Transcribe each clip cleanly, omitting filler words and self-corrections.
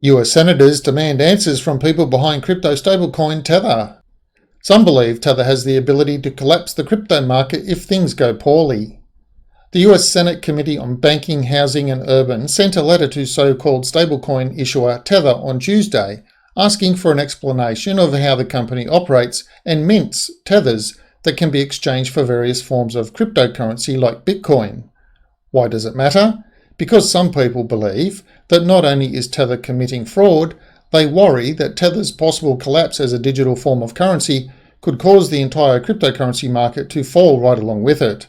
US senators demand answers from people behind crypto stablecoin Tether. Some believe Tether has the ability to collapse the crypto market if things go poorly. The US Senate Committee on Banking, Housing and Urban sent a letter to so-called stablecoin issuer Tether on Tuesday, asking for an explanation of how the company operates and mints tethers that can be exchanged for various forms of cryptocurrency like Bitcoin. Why does it matter? Because some people believe that not only is Tether committing fraud, they worry that Tether's possible collapse as a digital form of currency could cause the entire cryptocurrency market to fall right along with it.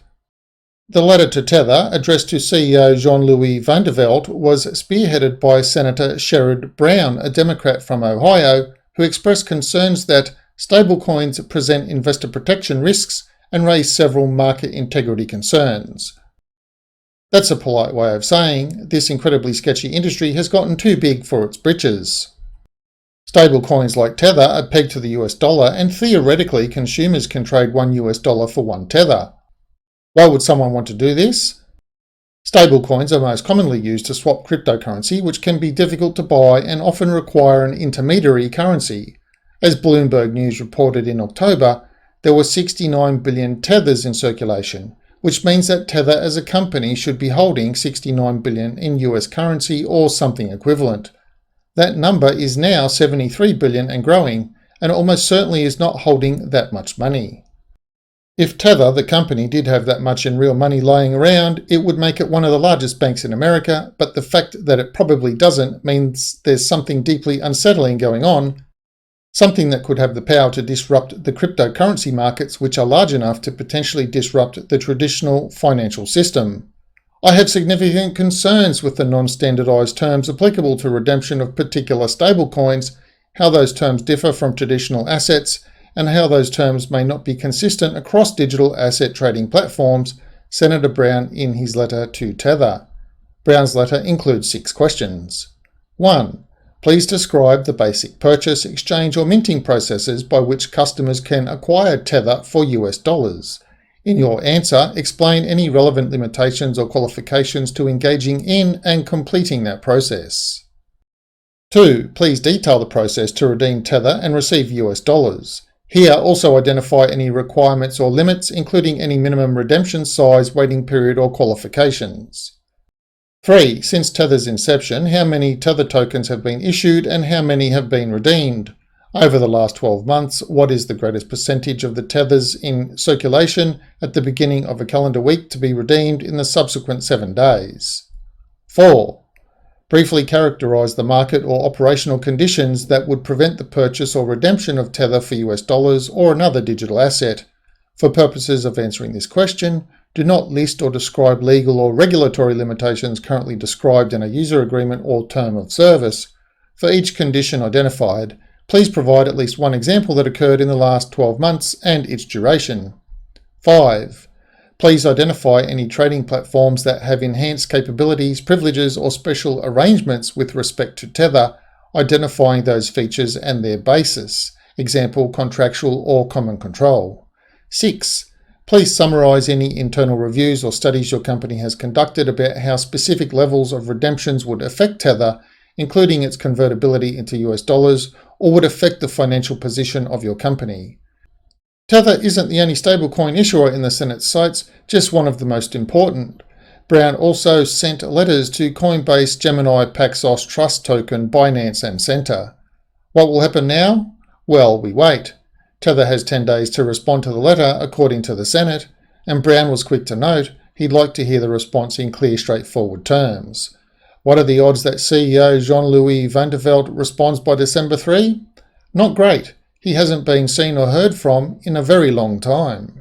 The letter to Tether, addressed to CEO Jean-Louis Van der Velde, was spearheaded by Senator Sherrod Brown, a Democrat from Ohio, who expressed concerns that stablecoins present investor protection risks and raise several market integrity concerns. That's a polite way of saying this incredibly sketchy industry has gotten too big for its britches. Stablecoins like Tether are pegged to the US dollar, and theoretically consumers can trade $1 for one Tether. Why would someone want to do this? Stablecoins are most commonly used to swap cryptocurrency, which can be difficult to buy and often require an intermediary currency. As Bloomberg News reported in October, there were 69 billion tethers in circulation, which means that Tether as a company should be holding 69 billion in US currency or something equivalent. That number is now 73 billion and growing, and almost certainly is not holding that much money. If Tether, the company, did have that much in real money lying around, it would make it one of the largest banks in America, but the fact that it probably doesn't means there's something deeply unsettling going on, something that could have the power to disrupt the cryptocurrency markets, which are large enough to potentially disrupt the traditional financial system. I have significant concerns with the non-standardized terms applicable to redemption of particular stablecoins, how those terms differ from traditional assets, and how those terms may not be consistent across digital asset trading platforms, Senator Brown in his letter to Tether. Brown's letter includes 6 questions. 1. Please describe the basic purchase, exchange or minting processes by which customers can acquire Tether for US dollars. In your answer, explain any relevant limitations or qualifications to engaging in and completing that process. 2. Please detail the process to redeem Tether and receive US dollars. Here, also identify any requirements or limits, including any minimum redemption size, waiting period or qualifications. 3. Since Tether's inception, how many Tether tokens have been issued and how many have been redeemed? Over the last 12 months, what is the greatest percentage of the Tethers in circulation at the beginning of a calendar week to be redeemed in the subsequent 7 days? 4. Briefly characterize the market or operational conditions that would prevent the purchase or redemption of Tether for US dollars or another digital asset. For purposes of answering this question, do not list or describe legal or regulatory limitations currently described in a user agreement or term of service. For each condition identified, please provide at least one example that occurred in the last 12 months and its duration. 5. Please identify any trading platforms that have enhanced capabilities, privileges, or special arrangements with respect to Tether, identifying those features and their basis, example, contractual or common control. 6. Please summarize any internal reviews or studies your company has conducted about how specific levels of redemptions would affect Tether, including its convertibility into US dollars, or would affect the financial position of your company. Tether isn't the only stablecoin issuer in the Senate's sights, just one of the most important. Brown also sent letters to Coinbase, Gemini, Paxos, Trust Token, Binance and Center. What will happen now? Well, we wait. Tether has 10 days to respond to the letter, according to the Senate, and Brown was quick to note he'd like to hear the response in clear, straightforward terms. What are the odds that CEO Jean-Louis Van der Velde responds by December 3? Not great. He hasn't been seen or heard from in a very long time.